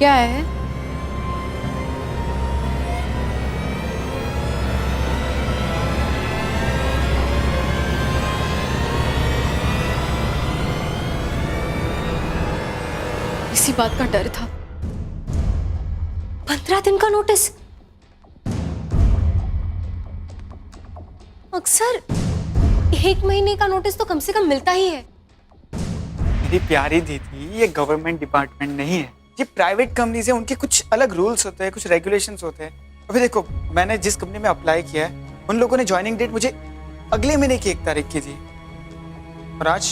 क्या है? इसी बात का डर था। 15 दिन का नोटिस। अक्सर 1 महीने का नोटिस तो कम से कम मिलता ही है। मेरी प्यारी दीदी, ये गवर्नमेंट डिपार्टमेंट नहीं है, ये प्राइवेट कंपनीज है। उनके कुछ अलग रूल्स होते हैं, कुछ रेगुलेशंस होते हैं। अभी देखो, मैंने जिस कंपनी में अप्लाई किया है, उन लोगों ने ज्वाइनिंग डेट मुझे अगले महीने की 1 तारीख की थी, और आज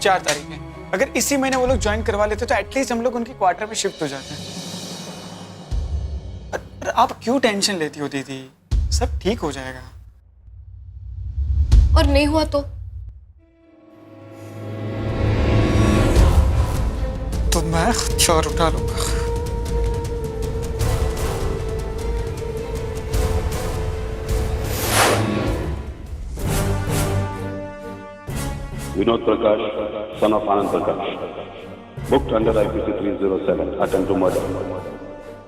4 तारीख है। अगर इसी महीने वो लोग ज्वाइन करवा लेते तो एटलीस्ट हम लोग उनके क्वार्टर में शिफ्ट हो जाते हैं। और आप क्यों टेंशन लेती हो दीदी? सब ठीक हो जाएगा। और नहीं हुआ तो मैं हथियार उठा लूंगा। Vinod Prakash, son of Anand Prakash, booked under IPC 307, attempt to murder.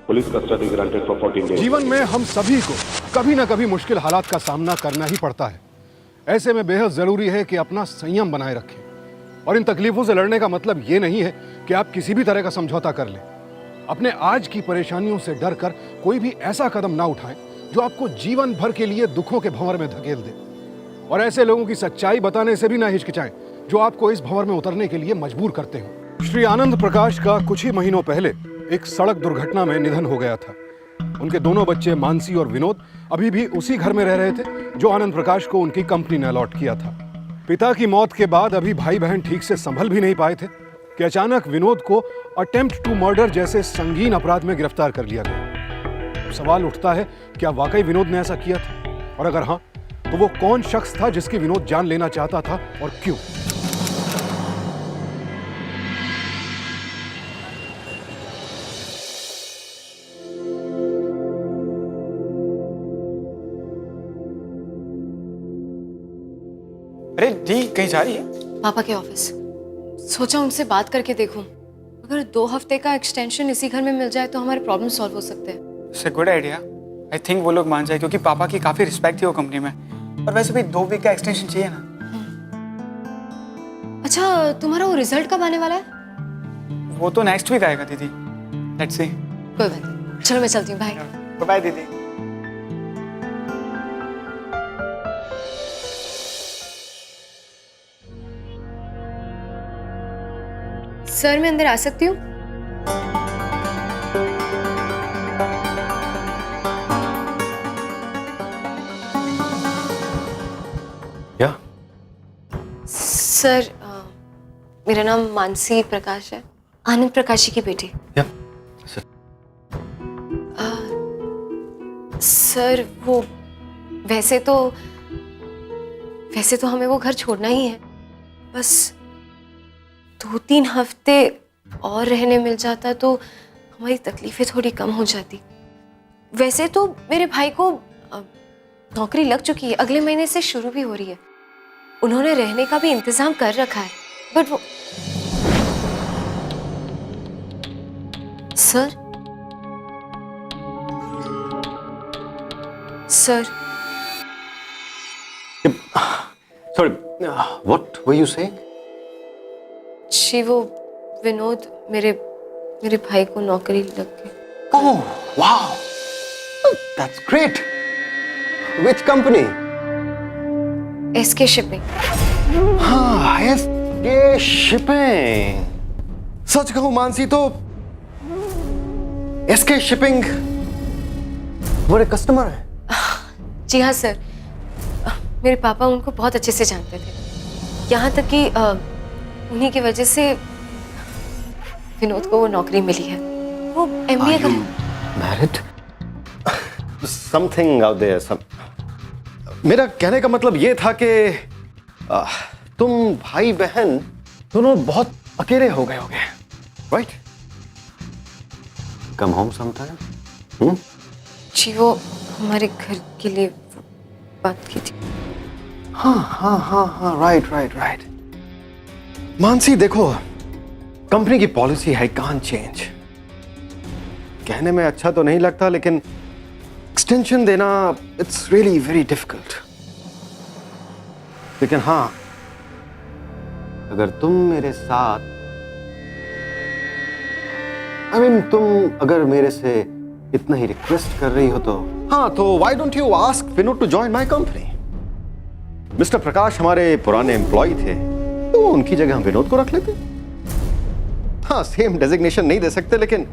Police custody granted for 14 days. जीवन में हम सभी को कभी न कभी मुश्किल हालात का सामना करना ही पड़ता है। ऐसे में बेहद जरूरी है कि अपना संयम बनाए रखें, और इन तकलीफों से लड़ने का मतलब ये नहीं है कि आप किसी भी तरह का समझौता कर लें। अपने आज की परेशानियों से डर कर कोई भी ऐसा कदम ना उठाएं जो आपको जीवन भर के लिए दुखों के भंवर में धकेल दे, और ऐसे लोगों की सच्चाई बताने से भी ना हिचकिचाएं जो आपको इस भंवर में उतरने के लिए मजबूर करते हो। श्री आनंद प्रकाश का कुछ ही महीनों पहले एक सड़क दुर्घटना में निधन हो गया था। उनके दोनों बच्चे मानसी और विनोद अभी भी उसी घर में रह रहे थे जो आनंद प्रकाश को उनकी कंपनी ने अलॉट किया था। पिता की मौत के बाद अभी भाई बहन ठीक से संभल भी नहीं पाए थे कि अचानक विनोद को अटेम्प्ट टू मर्डर जैसे संगीन अपराध में गिरफ्तार कर लिया गया। सवाल उठता है, क्या वाकई विनोद ने ऐसा किया था? और अगर हाँ, तो वो कौन शख्स था जिसकी विनोद जान लेना चाहता था और क्यों? अरे दी, कहीं जा रही है? पापा के ऑफिस। सोचा उनसे बात करके देखूं। अगर 2 हफ्ते का एक्सटेंशन इसी घर में मिल जाए तो हमारे प्रॉब्लम सॉल्व हो सकते हैं। It's a good idea. I think वो लोग मान जाए, क्योंकि पापा की काफी रिस्पेक्ट थी वो कंपनी में। और वैसे भी 2 वीक का एक्सटेंशन चाहिए ना। अच्छा, तुम्हारा वो रिजल्ट कब आने वाला है? वो तो नेक्स्ट वीक आएगा दीदी। Let's see. कोई बात नहीं, चलो मैं चलती हूँ। बाय। बाय दीदी। सर, मैं अंदर आ सकती हूँ? या? सर, मेरा नाम मानसी प्रकाश है, आनंद प्रकाशी की बेटी। या? सर, वो वैसे तो हमें वो घर छोड़ना ही है। बस 2-3 हफ्ते और रहने मिल जाता तो हमारी तकलीफें थोड़ी कम हो जाती। वैसे तो मेरे भाई को नौकरी लग चुकी है, अगले महीने से शुरू भी हो रही है। उन्होंने रहने का भी इंतजाम कर रखा है, बट वो sir Sorry, what were you saying? जी, वो विनोद, मेरे भाई को नौकरी लग गई। Oh, wow! That's great! Which company? SK shipping. हाँ, SK शिपिंग। सच कहूं मानसी तो SK शिपिंग हमारे कस्टमर है। जी हाँ सर, मेरे पापा उनको बहुत अच्छे से जानते थे, यहाँ तक कि उन्हीं की वजह से विनोद को वो नौकरी मिली है। वो MBA कर मैरिड? Something out there. मेरा कहने का मतलब ये था कि तुम भाई बहन दोनों बहुत अकेले हो गए होगे, राइट? Come home sometime. जी, वो हमारे घर के लिए बात की थी। हाँ, राइट। मानसी देखो, कंपनी की पॉलिसी है कांट चेंज। कहने में अच्छा तो नहीं लगता, लेकिन एक्सटेंशन देना इट्स रियली वेरी डिफिकल्ट। लेकिन हाँ, अगर तुम मेरे साथ तुम अगर मेरे से इतना ही रिक्वेस्ट कर रही हो तो हाँ, तो why don't you ask Vinod to join my company. Mister Prakash हमारे पुराने एम्प्लॉय थे, तो उनकी जगह हम विनोद को रख लेते। हाँ, सेम डेजिग्नेशन नहीं दे सकते, लेकिन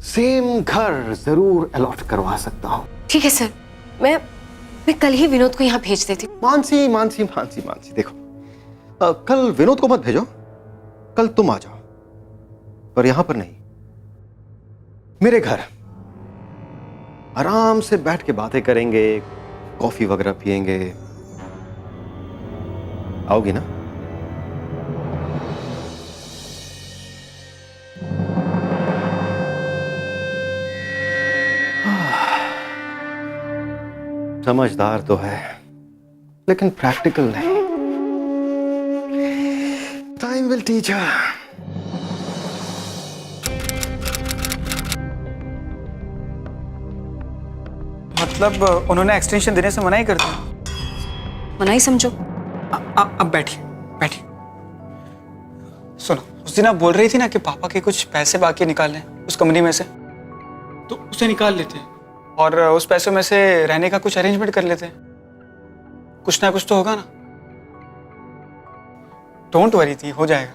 सेम घर जरूर अलॉट करवा सकता हूं। ठीक है सर, मैं कल ही विनोद को यहाँ भेज देती हूँ। मानसी मानसी मानसी मानसी देखो, कल विनोद को मत भेजो, कल तुम आ जाओ, पर यहां पर नहीं, मेरे घर आराम से बैठ के बातें करेंगे, कॉफी वगैरह पिएंगे। आओगी ना? समझदार तो है, लेकिन प्रैक्टिकल नहीं। टाइम विल टीच हर। मतलब उन्होंने एक्सटेंशन देने से मना ही कर दिया? मना ही समझो। अब बैठिए बैठिए। सुनो, उस दिन आप बोल रही थी ना कि पापा के कुछ पैसे बाकी निकालने उस कंपनी में से, तो उसे निकाल लेते और उस पैसों में से रहने का कुछ अरेंजमेंट कर लेते। कुछ ना कुछ तो होगा ना। डोंट वरी थी, हो जाएगा।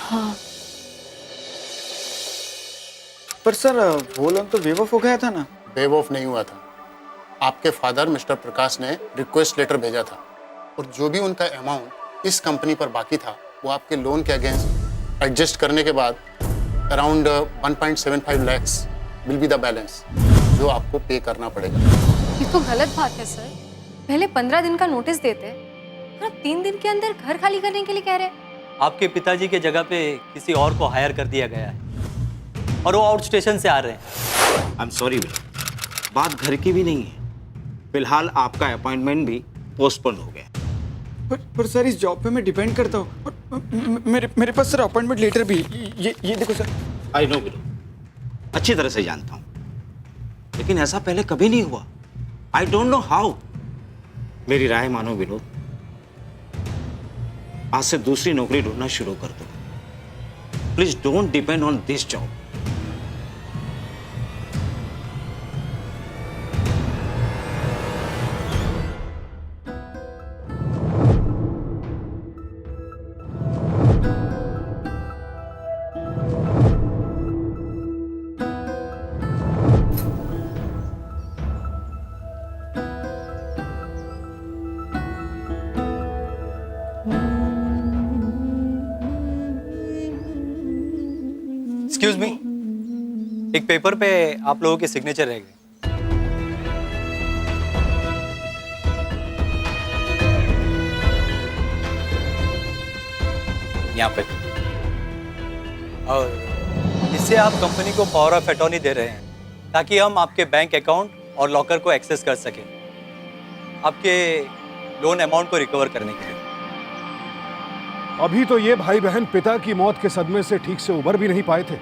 हाँ। पर सर, वो लोन तो वेव ऑफ हो गया था ना? वेव ऑफ नहीं हुआ था। आपके फादर मिस्टर प्रकाश ने रिक्वेस्ट लेटर भेजा था, और जो भी उनका अमाउंट इस कंपनी पर बाकी था वो आपके लोन के अगेंस्ट एडजस्ट करने के बाद around 1.75 lakhs will be the balance जो आपको पे करना पड़ेगा। ये तो गलत बात है सर। पहले 15 दिन का नोटिस देते और अब 3 दिन के अंदर घर खाली करने के लिए कह रहे हैं। आपके पिताजी के जगह पे किसी और को हायर कर दिया गया है और वो आउट स्टेशन से आ रहे हैं। आई एम सॉरी विनोद, बात घर की भी नहीं है। फिलहाल आपका अपॉइंटमेंट भी पोस्टपोन हो गया। पर सर, इस जॉब पे मैं डिपेंड करता हूँ, और मेरे पास सर अपॉइंटमेंट लेटर भी। ये देखो सर। आई नो विनोद, अच्छी तरह से जानता हूँ, लेकिन ऐसा पहले कभी नहीं हुआ। I don't know how. मेरी राय मानो विनोद, आज से दूसरी नौकरी ढूंढना शुरू कर दो। Please don't depend on this job. Excuse me, एक पेपर पे आप लोगों के सिग्नेचर रह गए। यहाँ पे, और इससे आप कंपनी को पावर ऑफ अटॉर्नी दे रहे हैं ताकि हम आपके बैंक अकाउंट और लॉकर को एक्सेस कर सकें आपके लोन अमाउंट को रिकवर करने के लिए। अभी तो ये भाई बहन पिता की मौत के सदमे से ठीक से उबर भी नहीं पाए थे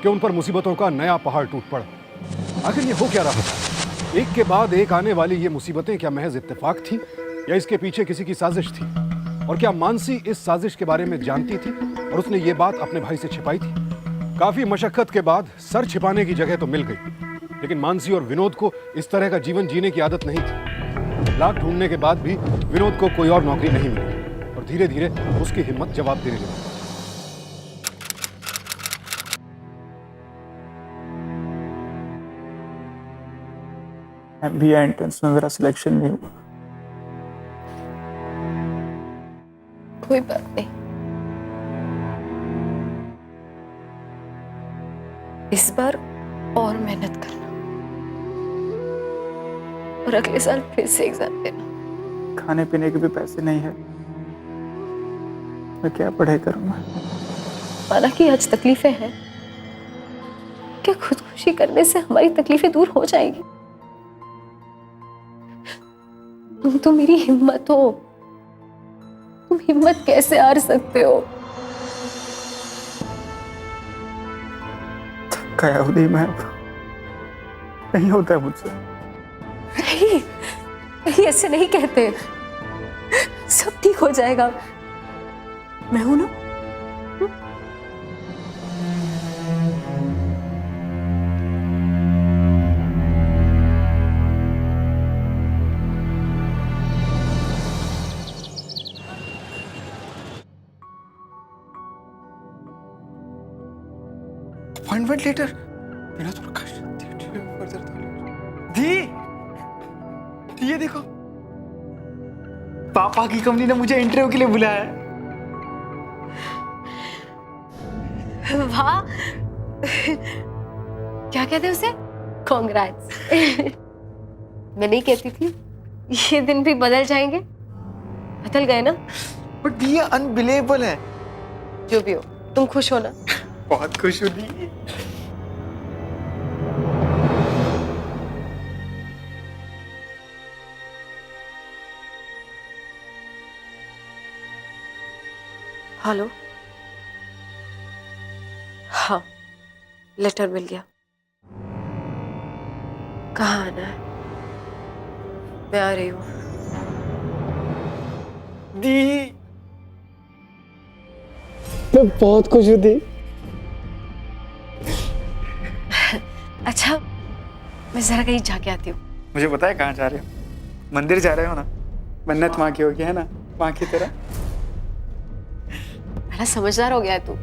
कि उन पर मुसीबतों का नया पहाड़ टूट पड़ा। आखिर ये हो क्या रहा था? एक के बाद एक आने वाली ये मुसीबतें क्या महज इत्तेफाक थी या इसके पीछे किसी की साजिश थी? और क्या मानसी इस साजिश के बारे में जानती थी और उसने ये बात अपने भाई से छिपाई थी? काफी मशक्कत के बाद सर छिपाने की जगह तो मिल गई, लेकिन मानसी और विनोद को इस तरह का जीवन जीने की आदत नहीं थी। लाख ढूंढने के बाद भी विनोद को कोई और नौकरी नहीं मिली और धीरे धीरे उसकी हिम्मत जवाब देने लगी। MBA एंट्रेंस में मेरा सिलेक्शन नहीं हुआ। कोई बात नहीं, इस बार और मेहनत करना और अगले साल फिर से एग्जाम देना। खाने पीने के भी पैसे नहीं है, मैं क्या पढ़ाई करूंगा? माना कि आज तकलीफें हैं, क्या खुदकुशी करने से हमारी तकलीफें दूर हो जाएंगी? तुम तो मेरी हिम्मत हो, तुम हिम्मत कैसे हार सकते हो? गया उदय, मैं नहीं होता है मुझसे। नहीं, नहीं ऐसे नहीं कहते। सब ठीक हो जाएगा, मैं हूं ना। अपॉइंटमेंट लेटर विनोद प्रकाश। दी, ये देखो, पापा की कंपनी ने मुझे इंटरव्यू के लिए बुलाया है। वाह, क्या कहते हैं उसे? कॉन्ग्रेट्स। मैं नहीं कहती थी ये दिन भी बदल जाएंगे? बदल गए ना? बट ये अनबिलीवेबल है। जो भी हो, तुम खुश हो ना? बहुत खुश हूँ दी। हेलो, हाँ, लेटर मिल गया। कहाँ आना है? मैं आ रही हूँ। दी, मैं बहुत खुश हूँ दी। अच्छा, मैं जरा कहीं जाके आती हूँ। मुझे पता है कहाँ जा रहे हो। मंदिर जा रहे हो ना? मन्नत माँ की होगी, है ना? माँ की तरह। बड़ा समझदार हो गया है तू।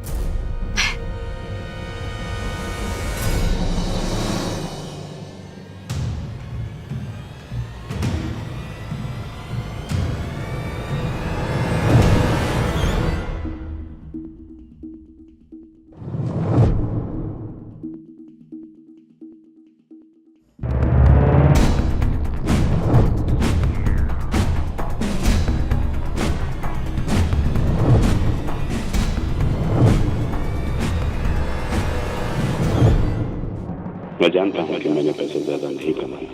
मैं जानता हूं कि मैंने पैसे ज्यादा नहीं कमाए,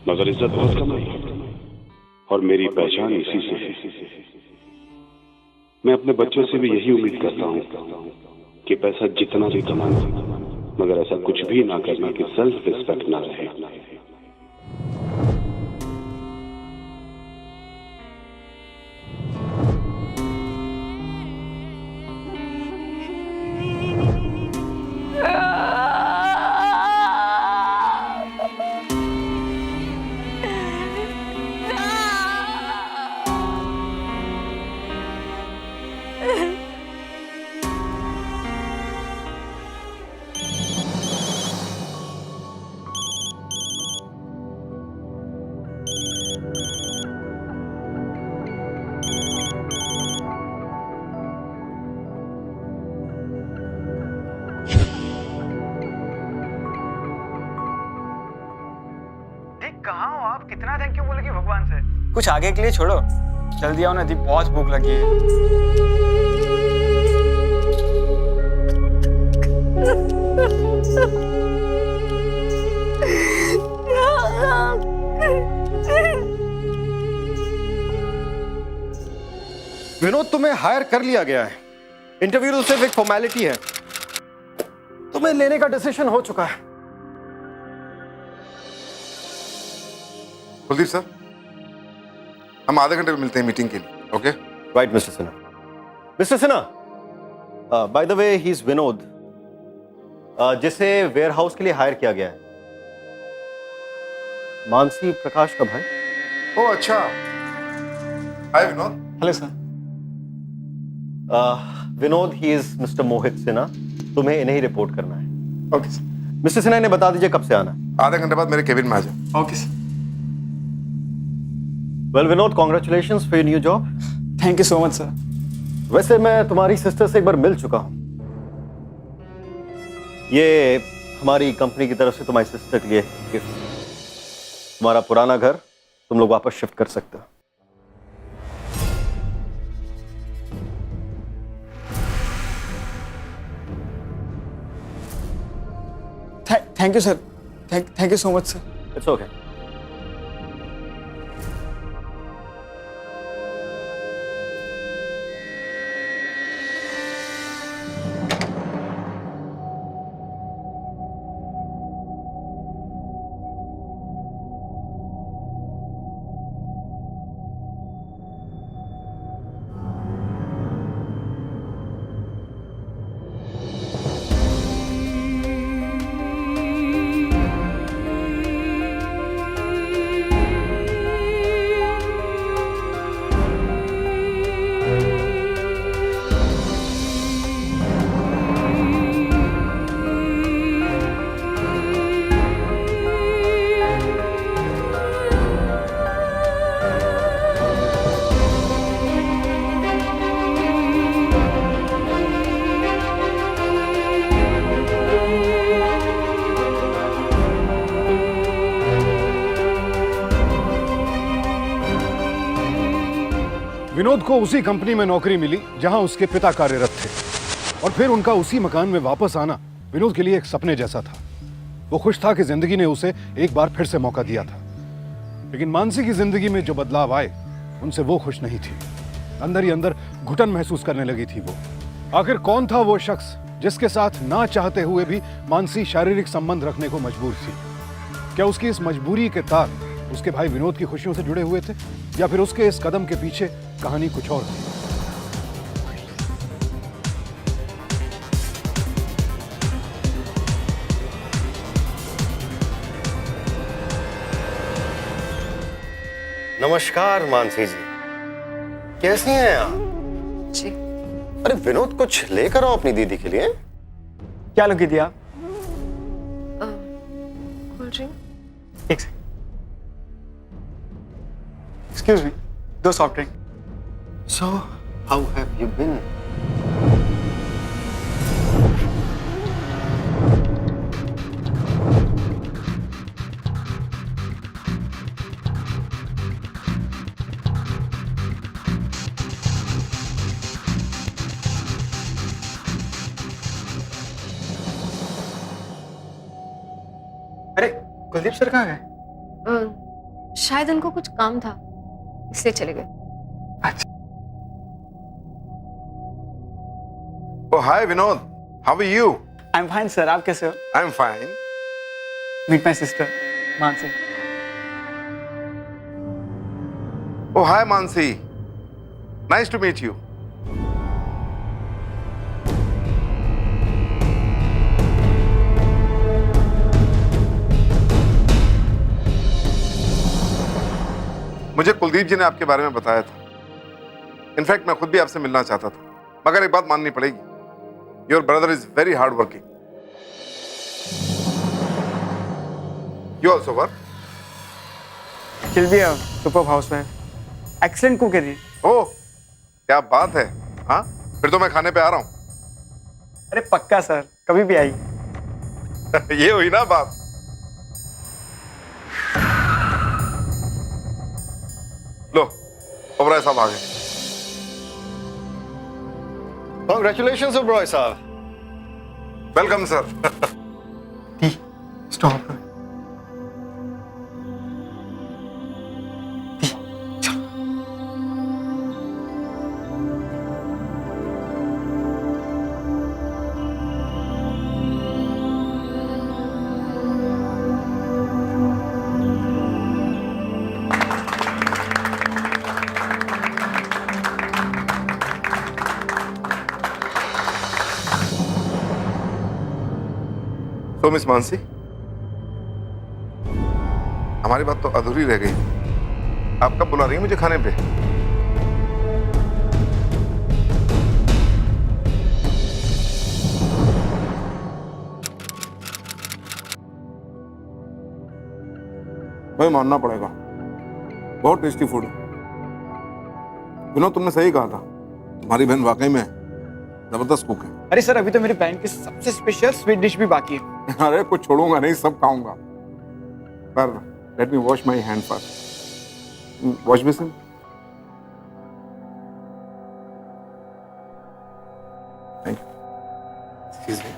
मगर इज्जत बहुत कमाई और मेरी पहचान इसी से है। मैं अपने बच्चों से भी यही उम्मीद करता हूं कि पैसा जितना भी कमाना, मगर ऐसा कुछ भी ना करना कि सेल्फ रिस्पेक्ट ना रहे। कहाँ हो आप? कितना थैंक यू बोलोगी भगवान से? कुछ आगे के लिए छोड़ो, जल्दी आओ ना दी, बहुत भूख लगी है। विनोद, तुम्हें हायर कर लिया गया है। इंटरव्यू तो सिर्फ एक फॉर्मेलिटी है। तुम्हें लेने का डिसीजन हो चुका है। कुलदीप सर, हम आधे घंटे में मिलते हैं मीटिंग के लिए। Okay? Right mister Sinha. Mister Sinha, by the way, he is Vinod, जिसे वेयरहाउस के लिए हायर किया गया है। मानसी प्रकाश का भाई। ओह अच्छा। Hi Vinod. Hello sir. Vinod, he is mister Mohit Sinha. तुम्हें इन्हें ही रिपोर्ट करना है। Okay sir. मिस्टर सिन्हा, इन्हें बता दीजिए कब से आना है। आधे घंटे बाद मेरे केबिन में आ जाओ। Okay sir. Well Vinod, congratulations for your new job. Thank you so much sir. वैसे मैं तुम्हारी सिस्टर से एक बार मिल चुका हूं। ये हमारी कंपनी की तरफ से तुम्हारी सिस्टर के लिए गिफ्ट। तुम्हारा पुराना घर तुम लोग वापस शिफ्ट कर सकते हो। Thank you sir. Thank you so much sir. It's okay. Vinod को उसी कंपनी में नौकरी मिली जहां उसके पिता कार्यरत थे, और फिर उनका उसी मकान में वापस आना विनोद के लिए एक सपने जैसा था। वो खुश था कि जिंदगी ने उसे एक बार फिर से मौका दिया था। लेकिन मानसी की जिंदगी में जो बदलाव आए उनसे वो खुश नहीं थी। अंदर ही अंदर घुटन महसूस करने लगी थी वो। आखिर कौन था वो शख्स जिसके साथ ना चाहते हुए भी मानसी शारीरिक संबंध रखने को मजबूर थी? क्या उसकी इस मजबूरी के तार उसके भाई विनोद की खुशियों से जुड़े हुए थे, या फिर उसके इस कदम के पीछे कहानी कुछ और थी? नमस्कार मानसी जी, कैसी हैं आप? जी। अरे विनोद, कुछ लेकर आओ अपनी दीदी के लिए। क्या लोगी दिया? Cold drink. एक second. Excuse me, 2 soft drink. So, how have you been? अरे कुलदीप सर कहाँ गए? शायद उनको कुछ काम था इसलिए चले गए। Oh, hi Vinod. How are you? I am fine sir, आप कैसे हो? I'm fine. Meet my sister Mansi. Oh, hi Mansi. Nice to meet you. मुझे कुलदीप जी ने आपके बारे में बताया था। इनफैक्ट मैं खुद भी आपसे मिलना चाहता था, मगर एक बात माननी पड़ेगी। Your brother is very hard working. You also work? She'll be a superb housewife. Excellent cook है जी। ओह, क्या बात है। हाँ, फिर तो मैं खाने पे आ रहा हूँ। अरे पक्का सर, कभी भी आई। ये हुई ना बात। लो, ओबराय साहब आ गए। Congratulations, Oberoi साहब। Welcome sir. स्टॉप। तो मिस मानसी, हमारी बात तो अधूरी रह गई। आप कब बुला रही हैं मुझे खाने पे? भाई मानना पड़ेगा, बहुत टेस्टी फूड है। विनोद, तुमने सही कहा था, तुम्हारी बहन वाकई में जबरदस्त कुक है। अरे सर, अभी तो मेरी बहन की सबसे स्पेशल स्वीट डिश भी बाकी है। अरे कुछ छोड़ूंगा नहीं, सब खाऊंगा। पर let me wash my hand first. Wash basin. Thank you. Excuse me.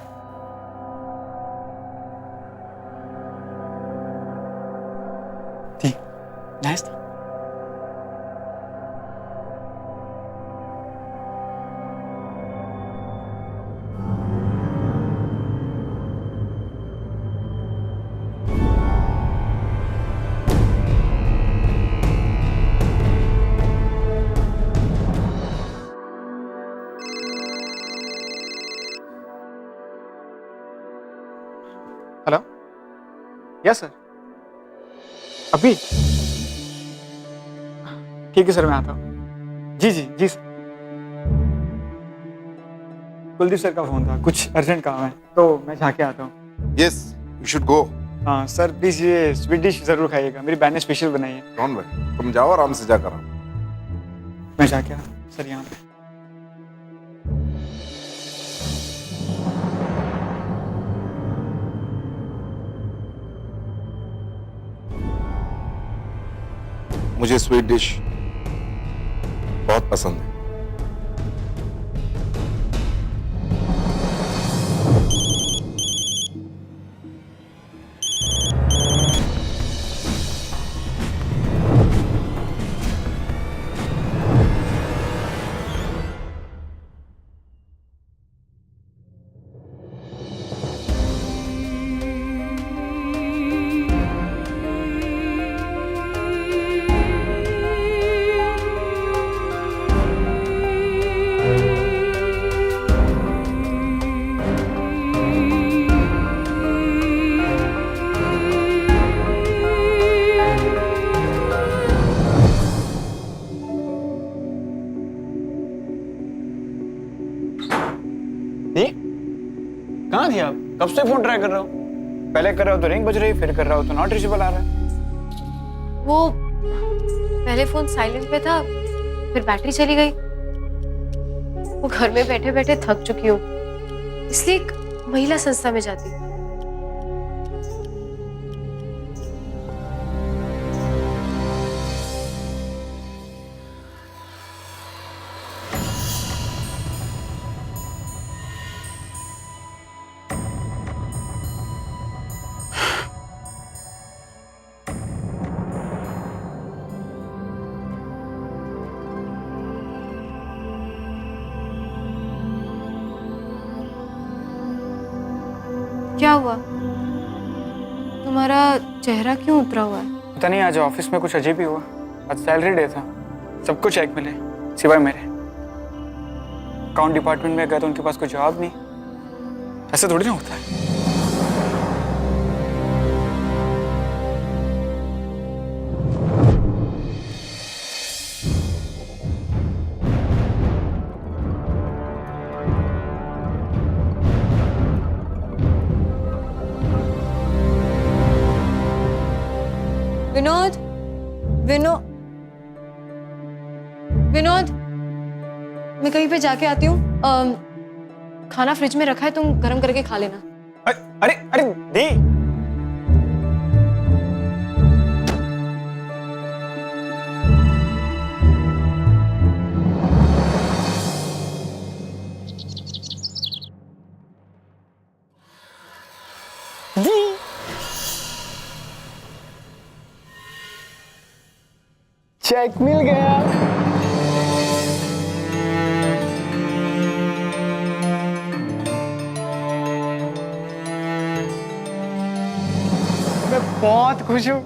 ठीक, नाइस था। Hello, yes sir. अभी ठीक है सर, मैं आता हूँ। जी जी जी सर। कुलदीप सर का फोन था, कुछ अर्जेंट काम है तो मैं जाके आता हूँ। Yes, you should go. हाँ सर, प्लीज ये स्वीट डिश जरूर खाइएगा, मेरी बहन ने स्पेशल बनाई है। डोंट वरी, तुम जाओ आराम से जाकर आओ। मैं जाके आता हूँ सर यहाँ पे। मुझे स्वीट डिश बहुत पसंद है। कहाँ थे आप? कब से फोन ट्राई कर रहा हूँ? पहले कर रहा हो तो रिंग बज रही, फिर कर रहा हो तो नॉट रीचेबल आ रहा है। वो पहले फोन साइलेंट पे था, फिर बैटरी चली गई। वो घर में बैठे बैठे थक चुकी हूँ, इसलिए एक महिला संस्था में जाती हूँ। क्या हुआ? तुम्हारा चेहरा क्यों उतरा हुआ है? पता नहीं, आज ऑफिस में कुछ अजीब ही हुआ। आज सैलरी डे था, सबको चेक मिले सिवाय मेरे। अकाउंट डिपार्टमेंट में गए तो उनके पास कोई जवाब नहीं। ऐसा थोड़ी ना होता है। विनोद, विनोद, मैं कहीं पे जाके आती हूँ। खाना फ्रिज में रखा है, तुम गर्म करके खा लेना। अरे अरे दी, चेक मिल गया। मैं बहुत खुश हूँ।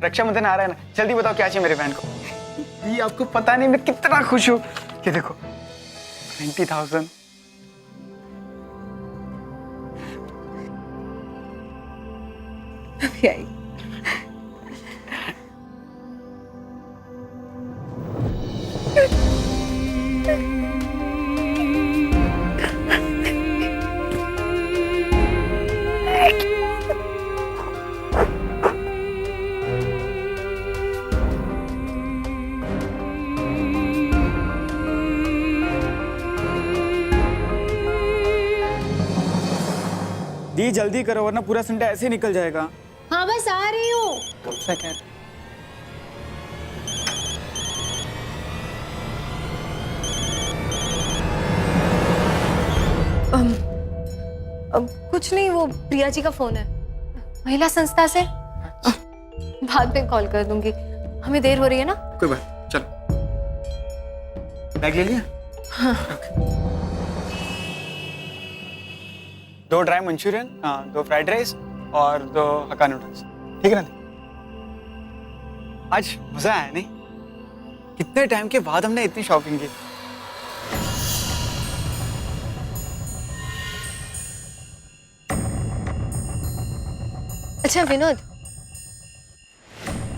रक्षाबंधन आ रहा है ना, जल्दी बताओ क्या चाहिए मेरे बहन को। ये आपको पता नहीं मैं कितना खुश हूँ। ये देखो 90,000। अभी आई। दी जल्दी करो वरना पूरा संडे ऐसे ही निकल जाएगा। हाँ बस आ रही हूँ। कब से कह रहे? कुछ नहीं, वो प्रिया जी का फोन है, महिला संस्था से। बाद में कॉल कर दूंगी, हमें देर हो रही है ना। कोई बात, चलो। बैग ले लिया? हाँ। दो ड्राई मंचूरियन, हाँ, 2 फ्राइड राइस और 2 हक्का नूडल्स, ठीक है ना? आज मजा आया नहीं? कितने टाइम के बाद हमने इतनी शॉपिंग की। अच्छा विनोद,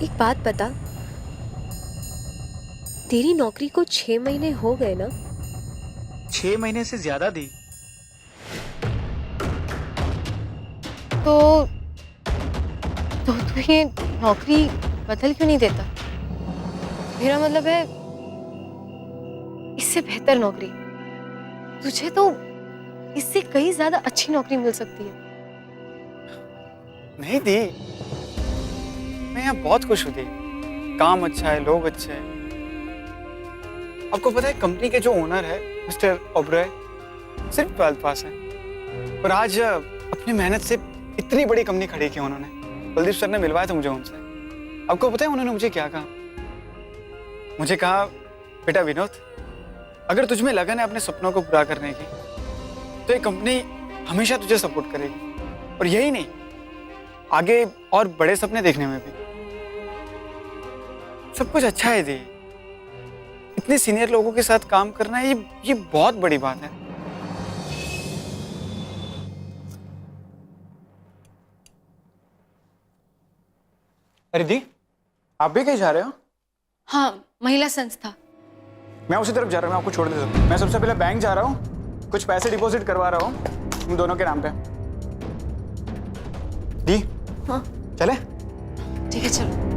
एक बात बता, तेरी नौकरी को 6 महीने हो गए ना? 6 महीने से ज्यादा दी। तो तू ये नौकरी बदल क्यों नहीं देता? मेरा मतलब है इससे बेहतर नौकरी। तुझे तो इससे कहीं ज्यादा अच्छी नौकरी मिल सकती है। नहीं दी, मैं यहाँ बहुत खुश हूँ दी। काम अच्छा है, लोग अच्छे हैं। आपको पता है कंपनी के जो ओनर है मिस्टर ओबरॉय सिर्फ 12th पास है और आज अपनी मेहनत से इतनी बड़ी कंपनी खड़ी की उन्होंने। कुलदीप सर ने मिलवाया था मुझे उनसे। आपको पता है उन्होंने मुझे क्या कहा? मुझे कहा बेटा विनोद, अगर तुझ में लगन है अपने सपनों को पूरा करने की तो ये कंपनी हमेशा तुझे सपोर्ट करेगी, और यही नहीं आगे और बड़े सपने देखने में भी। सब कुछ अच्छा है दी, इतने सीनियर लोगों के साथ काम करना ये बहुत बड़ी बात है। अरे दी, आप भी कहीं जा रहे हो? हाँ, महिला संस्था। मैं उसी तरफ जा रहा हूँ, मैं आपको छोड़ देता हूँ। मैं सबसे पहले बैंक जा रहा हूँ, कुछ पैसे डिपॉजिट करवा रहा हूँ तुम दोनों के नाम पे। दी, हाँ चले? ठीक है चलो।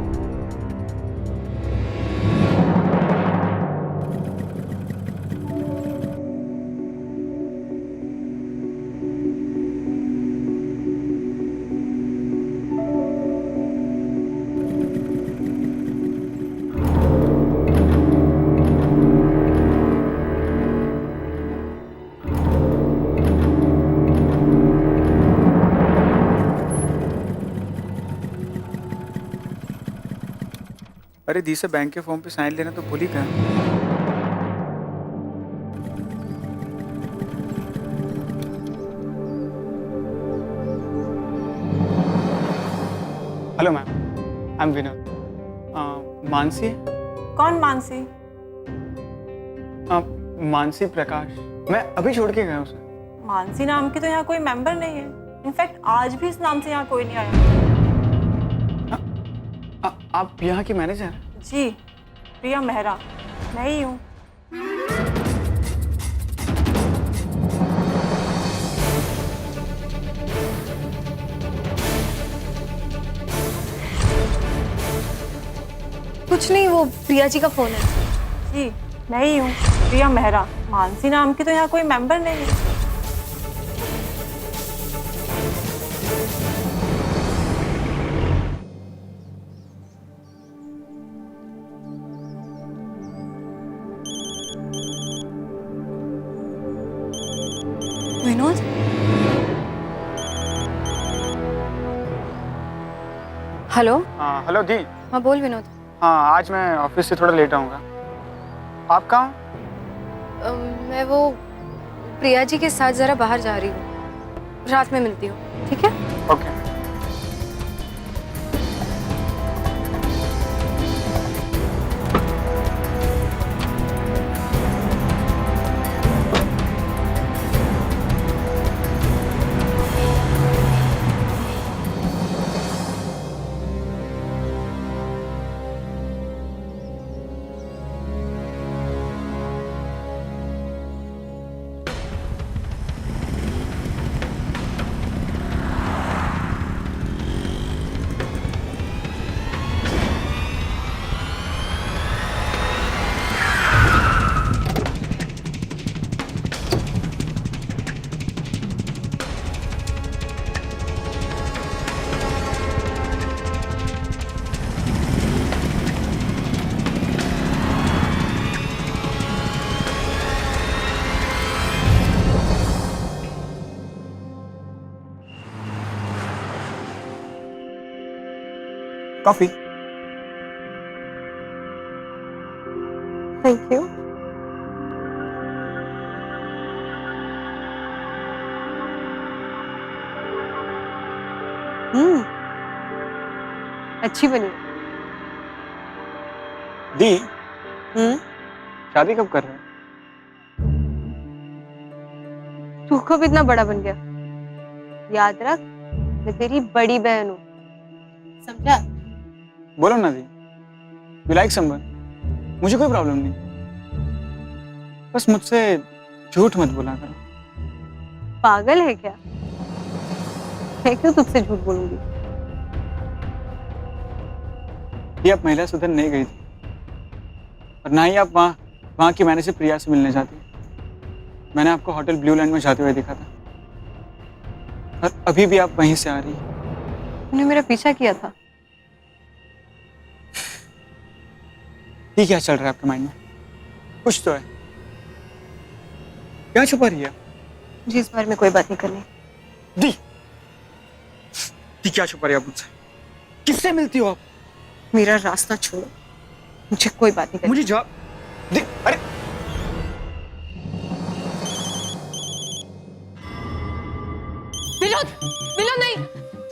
अरे दी से बैंक के फॉर्म पे साइन लेना तो भूल ही गया। Hello ma'am, I am Vinod. Mansi? कौन मानसी? मानसी प्रकाश, मैं अभी छोड़ के गया उसे। मानसी नाम की तो यहाँ कोई मेंबर नहीं है। इनफैक्ट आज भी इस नाम से यहाँ कोई नहीं आया। आप यहाँ की मैनेजर? जी, प्रिया मेहरा, मैं ही हूँ। कुछ नहीं, वो प्रिया जी का फोन है। जी, मैं ही हूँ, प्रिया मेहरा। मानसी नाम की तो यहाँ कोई मेंबर नहीं है। विनोद, हेलो। हेलो दी। हाँ बोल विनोद। हाँ, आज मैं ऑफिस से थोड़ा लेट आऊँगा। आप कहाँ? मैं वो प्रिया जी के साथ जरा बाहर जा रही हूँ, रात में मिलती हूँ, ठीक है? ओके। कॉफी। Thank you. अच्छी बनी। दी, शादी कब कर रहे हो? तू कब इतना बड़ा बन गया? याद रख, मैं तेरी बड़ी बहन हूँ, समझा? बोलो ना दी, यू लाइक समवन? मुझे कोई प्रॉब्लम नहीं, बस मुझसे झूठ मत बोला करो। पागल है क्या? मैं क्यों तुझसे झूठ बोलूंगी? ये आप महिला सदन नहीं गई थी और ना ही आप वहाँ की मैनेजर प्रिया से मिलने जाती। मैंने आपको होटल ब्लू लैंड में जाते हुए देखा था और अभी भी आप वहीं से आ रही हैं। तूने मेरा पीछा किया था। ये क्या चल रहा है आपके माइंड में? कुछ तो है। क्या छुपा रही है? मुझे इस बारे में कोई बात नहीं करनी। दी दी क्या छुपा रही है आप मुझसे? किससे मिलती हो आप? मेरा रास्ता छोड़ो, मुझे कोई बात नहीं करनी। मुझे जवाब दी। अरे विनोद, विनोद नहीं,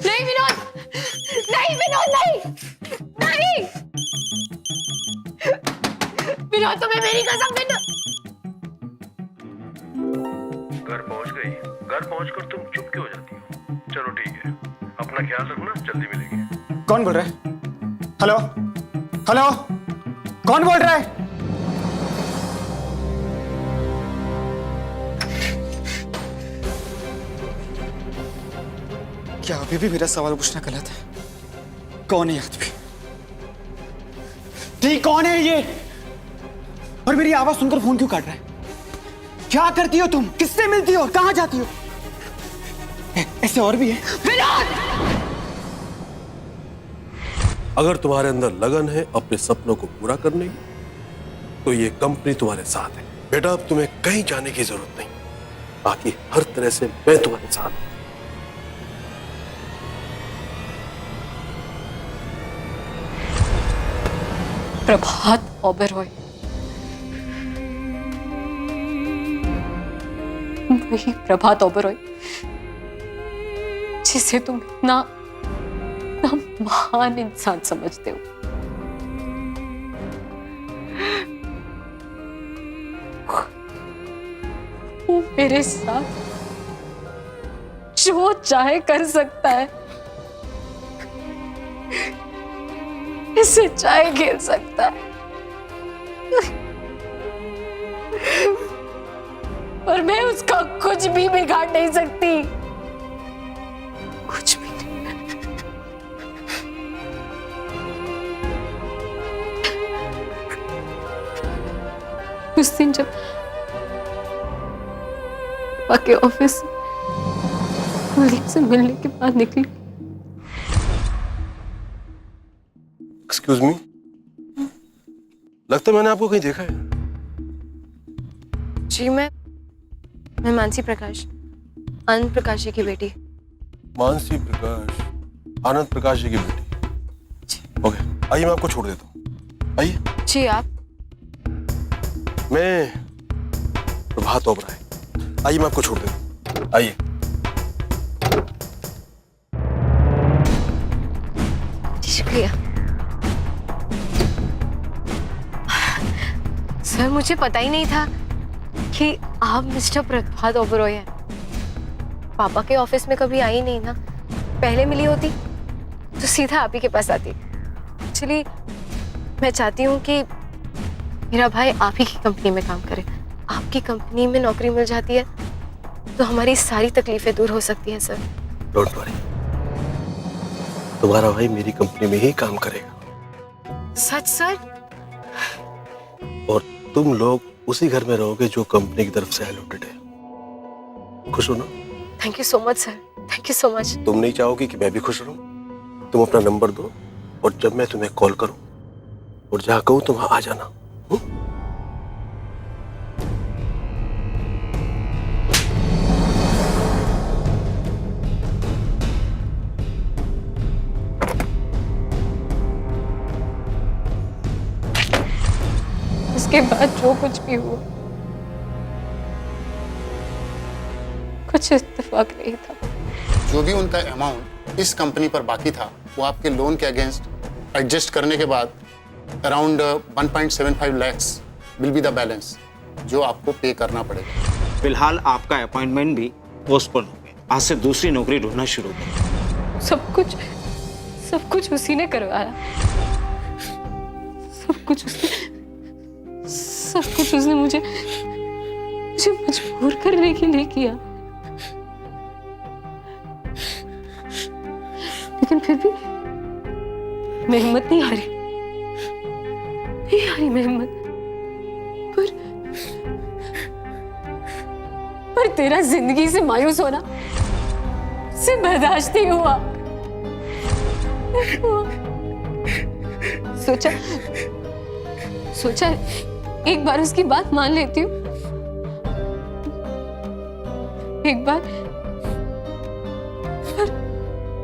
नहीं विनोद, नहीं विनोद, नहीं, नहीं विनोद, तुम्हें मेरी कसम। विनोद घर पहुंच गई। घर पहुंचकर तुम चुप क्यों हो जाती हो? चलो ठीक है, अपना ख्याल रखना, जल्दी मिलेंगे। कौन बोल रहा है? हेलो हेलो, कौन बोल रहा है? क्या अभी भी मेरा सवाल पूछना गलत है? कौन है ये आदमी? दी कौन है ये? और मेरी आवाज सुनकर फोन क्यों काट रहा है? क्या करती हो तुम? किससे मिलती हो? कहां जाती हो? ऐसे और भी है? अगर तुम्हारे अंदर लगन है अपने सपनों को पूरा करने की, तो ये कंपनी तुम्हारे साथ है। बेटा अब तुम्हें कहीं जाने की जरूरत नहीं, बाकी हर तरह से मैं तुम्हारे साथ हूं। प्रभात ओबेरॉय, वही प्रभात ओबेरॉय जिसे तुम इतना महान इंसान समझते हो। वो मेरे साथ जो चाहे कर सकता है, इससे चाहे खेल सकता है, पर मैं उसका कुछ भी बिगाड़ नहीं सकती, कुछ भी नहीं। उस दिन जब पापा के ऑफिस से मिलने के बाद निकली, एक्सक्यूज मी, लगता है मैंने आपको कहीं देखा है। जी मैं मानसी प्रकाश, आनंद प्रकाश जी की बेटी। मानसी प्रकाश, आनंद प्रकाश जी की बेटी। ओके, आइए मैं आपको छोड़ देता हूँ। आइए। जी आप? मैं प्रभात ओबेरॉय, आइए मैं आपको छोड़ देता हूँ। आइए। शुक्रिया सर, मुझे पता ही नहीं था कि आप मिस्टर प्रभात ओबेरॉय हैं। पापा के ऑफिस में कभी आई नहीं ना, पहले मिली होती तो सीधा आप ही के पास आती। एक्चुअली मैं चाहती हूँ कि मेरा भाई आप ही की कंपनी में काम करे। आपकी कंपनी में नौकरी मिल जाती है तो हमारी सारी तकलीफें दूर हो सकती हैं सर। डोंट वरी, तुम्हारा भाई मेरी कंपनी में ही काम करेगा। सच सर? और तुम लोग उसी घर में रहोगे जो कंपनी की तरफ से अलॉटेड है। खुश हो ना? Thank you so much sir, thank you so much. तुम नहीं चाहोगी कि मैं भी खुश रहूं? तुम अपना नंबर दो और जब मैं तुम्हें कॉल करूं और जहां कहूं तुम वहां आ जाना। उसके बाद जो कुछ भी हुआ, कुछ इत्तेफाक नहीं था। जो भी उनका अमाउंट इस कंपनी पर बाकी था, वो आपके लोन के अगेंस्ट एडजस्ट करने के बाद around 1.75 lakhs will be the balance जो आपको पे करना पड़ेगा। फिलहाल आपका अपॉइंटमेंट भी पोस्टपोन हो गया। आज से दूसरी नौकरी ढूंढना शुरू करें। सब कुछ उसी ने करवाया। सब कुछ उसने मुझे मजबूर करने के लिए किया, लेकिन फिर भी मैं हिम्मत नहीं हारी, मैं हिम्मत। पर तेरा जिंदगी से मायूस होना से बर्दाश्त नहीं हुआ। सोचा एक बार उसकी बात मान लेती हूँ, एक बार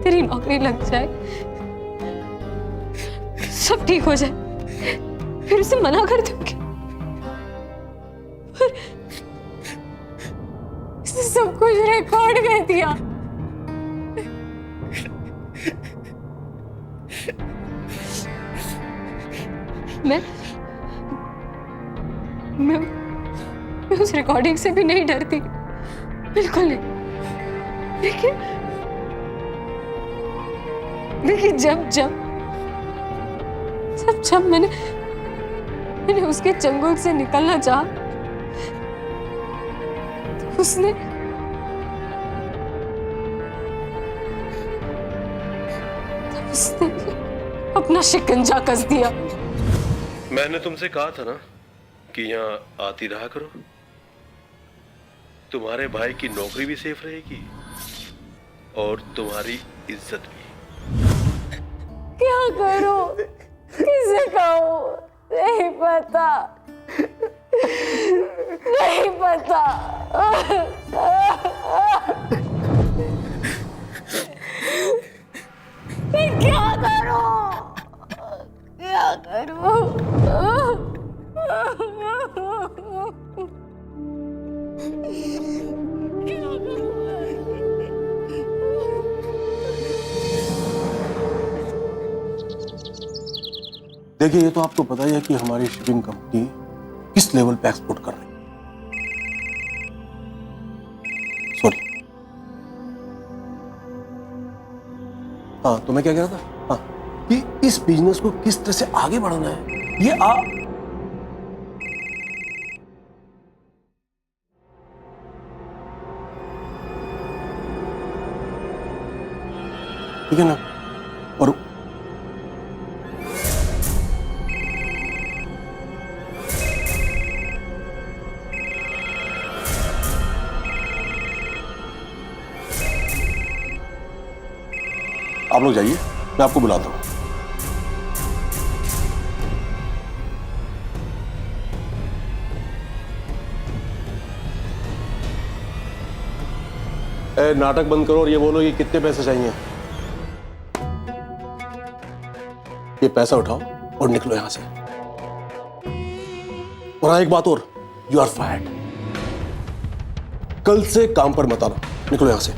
तेरी नौकरी लग जाए, सब ठीक हो जाए, फिर उसे मना कर दूंगी। पर इसने सब कुछ रिकॉर्ड कर दिया। मैं उस रिकॉर्डिंग से भी नहीं डरती, बिल्कुल नहीं। लेकिन जब मैंने उसके चंगुल से निकलना चाहा, तो उसने अपना शिकंजा कस दिया। मैंने तुमसे कहा था ना कि यहाँ आती रहा करो, तुम्हारे भाई की नौकरी भी सेफ रहेगी और तुम्हारी इज्जत भी। क्या करूं, किसे कहूं, नहीं पता, नहीं पता। मैं क्या करूं, क्या करूं? देखिए, ये तो आपको पता ही है कि हमारी शिपिंग कंपनी किस लेवल पे एक्सपोर्ट कर रही है। सॉरी, हाँ, तो मैं क्या कह रहा था, हाँ, कि इस बिजनेस को किस तरह से आगे बढ़ाना है, ये ठीक है ना। और आप लोग जाइए, मैं आपको बुलाता हूं। नाटक बंद करो और ये बोलो कि कितने पैसे चाहिए। ये पैसा उठाओ और निकलो यहां से। और हाँ, एक बात और, यू आर फायर्ड। कल से काम पर मत आना, निकलो यहां से।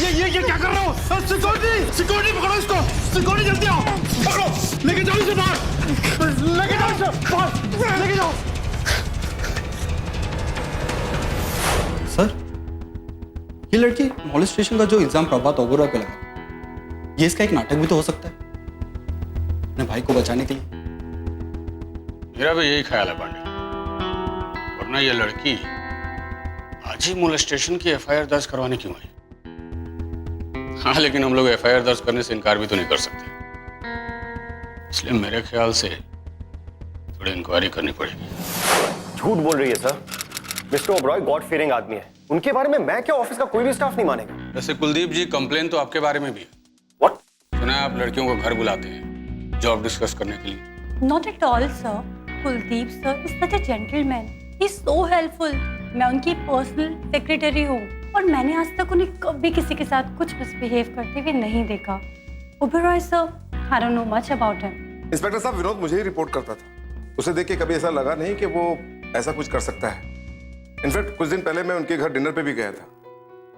ये क्या कर रहे हो? सिक्योरिटी पकड़ो इसको, सिक्योरिटी जल्दी आओ, पकड़ो, लेके जाओ इसे बाहर, लेके जाओ इसे बाहर, लेके जाओ। सर, ये लड़की मॉलेस्टेशन का जो इल्जाम प्रभात ओबेरॉय पे लगा, ये इसका एक नाटक भी तो हो सकता है अपने भाई को बचाने के लिए। मेरा भी यही ख्याल है पांडे, वरना ये लड़की आज ही मोलेस्टेशन की एफआईआर दर्ज करवाने क्यों आई? हाँ, लेकिन हम लोग एफआईआर दर्ज करने से इनकार भी तो नहीं कर सकते, इसलिए मेरे ख्याल से थोड़ी इंक्वायरी करनी पड़ेगी। झूठ बोल रही है सर, मिस्टर ओबरॉय गॉड फीयरिंग आदमी है, उनके बारे में मैं क्या ऑफिस का कोई भी स्टाफ नहीं मानेगा। वैसे कुलदीप जी, कंप्लेन तो आपके बारे में भी है। What? सुना है आप लड़कियों को घर बुलाते हैं जॉब डिस्कस करने के लिए। Not at all, sir. Kuldeep sir is such a gentleman. He's so helpful. मैं उनकी पर्सनल सेक्रेटरी हूँ और मैंने आज तक उन्हें कभी किसी के साथ कुछ मिसबिहेव करते हुए नहीं देखा। Oberoi sir, I don't know much about him. Inspector साहब, विनोद मुझे ही रिपोर्ट करता था, उसे देख के कभी ऐसा लगा नहीं कि वो ऐसा कुछ कर सकता है। इनफैक्ट कुछ दिन पहले मैं उनके घर डिनर पे भी गया था,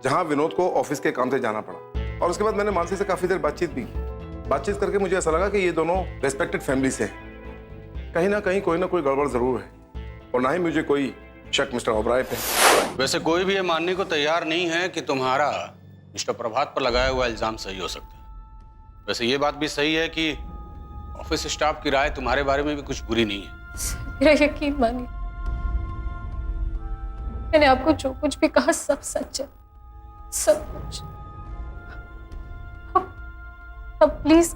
जहां विनोद को ऑफिस के काम से जाना पड़ा, और उसके बाद मैंने मानसी से काफी देर बातचीत भी की। बातचीत करके मुझे ऐसा लगा कि ये दोनों रेस्पेक्टेड फैमिली से हैं, कहीं ना कहीं कोई ना कोई गड़बड़ जरूर है, और ना ही मुझे कोई शक मिस्टर ओबराय पे। वैसे कोई भी ये मानने को तैयार नहीं है कि तुम्हारा मिस्टर प्रभात पर लगाया हुआ इल्जाम सही हो सकता है। वैसे ये बात भी सही है कि ऑफिस स्टाफ की राय तुम्हारे बारे में भी कुछ बुरी नहीं है। मेरा यकीन मानिए, मैंने आपको जो कुछ भी कहा सब सच है, सब कुछ। अब प्लीज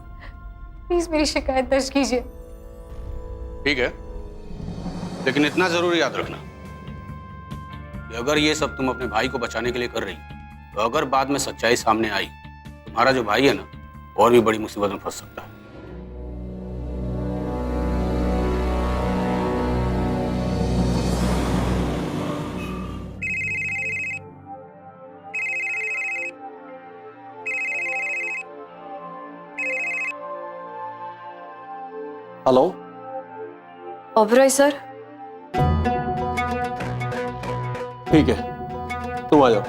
प्लीज मेरी शिकायत दर्ज कीजिए। ठीक है, लेकिन इतना जरूर याद रखना कि कि अगर ये सब तुम अपने भाई को बचाने के लिए कर रही तो अगर बाद में सच्चाई सामने आई, तुम्हारा जो भाई है ना और भी बड़ी मुसीबत में फंस सकता है। हेलो ओबरॉय सर, ठीक है, तुम आ जाओ।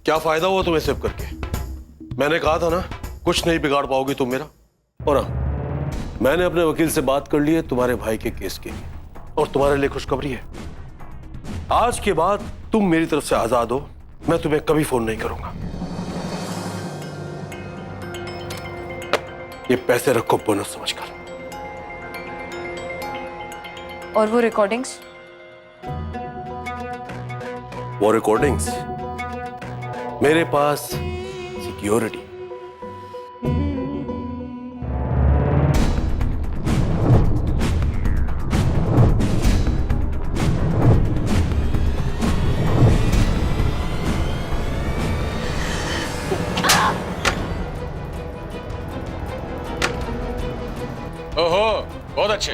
क्या फायदा हुआ तुम्हें सेव करके? मैंने कहा था ना, कुछ नहीं बिगाड़ पाओगी तुम मेरा। और हाँ, मैंने अपने वकील से बात कर ली है तुम्हारे भाई के केस के लिए, और तुम्हारे लिए खुशखबरी है, आज के बाद तुम मेरी तरफ से आजाद हो। मैं तुम्हें कभी फोन नहीं करूंगा। ये पैसे रखो बोनस समझकर। और वो रिकॉर्डिंग्स? वो रिकॉर्डिंग्स मेरे पास सिक्योरिटी। ओहो, बहुत अच्छे,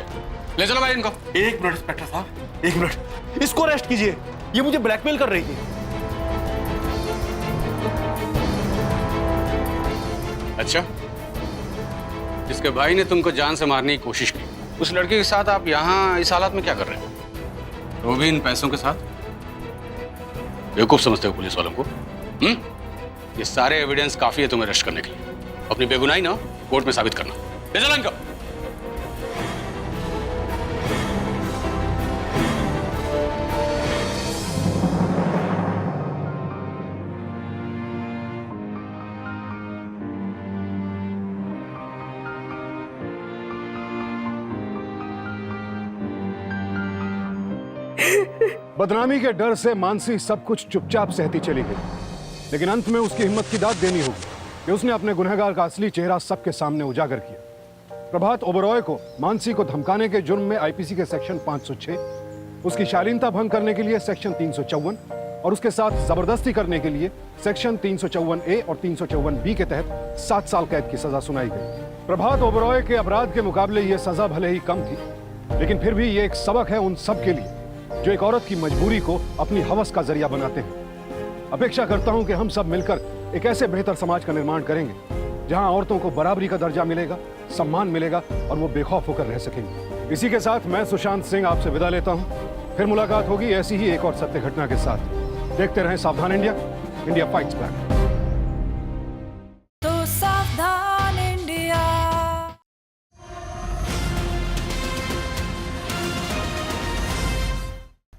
ले चलो भाई इनको। एक मिनट इंस्पेक्टर साहब, एक मिनट, इसको अरेस्ट कीजिए, ये मुझे ब्लैकमेल कर रही थी। अच्छा, जिसके भाई ने तुमको जान से मारने की कोशिश की, उस लड़के के साथ आप यहाँ इस हालत में क्या कर रहे हो? वो भी इन पैसों के साथ? बेवकूफ समझते हो पुलिस वालों को? ये सारे एविडेंस काफी है तुम्हें अरेस्ट करने के लिए। अपनी बेगुनाही ना कोर्ट में साबित करना। ले चलो इनको। बदनामी के डर से मानसी सब कुछ चुपचाप सहती चली गई, लेकिन अंत में उसकी हिम्मत की दाद देनी होगी कि उसने अपने गुनहगार का असली चेहरा सबके सामने उजागर किया। प्रभात ओबरॉय को मानसी को धमकाने के जुर्म में आईपीसी के सेक्शन 506, उसकी शालीनता भंग करने के लिए सेक्शन 354 और उसके साथ जबरदस्ती करने के लिए सेक्शन 354A और 354B के तहत 7 साल कैद की सजा सुनाई गई। प्रभात ओबरॉय के अपराध के मुकाबले यह सजा भले ही कम थी, लेकिन फिर भी ये एक सबक है उन सब के लिए जो एक औरत की मजबूरी को अपनी हवस का जरिया बनाते हैं। अपेक्षा करता हूं कि हम सब मिलकर एक ऐसे बेहतर समाज का निर्माण करेंगे जहां औरतों को बराबरी का दर्जा मिलेगा, सम्मान मिलेगा और वो बेखौफ होकर रह सकेंगी। इसी के साथ मैं सुशांत सिंह आपसे विदा लेता हूं। फिर मुलाकात होगी ऐसी ही एक और सत्य घटना के साथ। देखते रहें सावधान इंडिया, इंडिया फाइट्स बैक।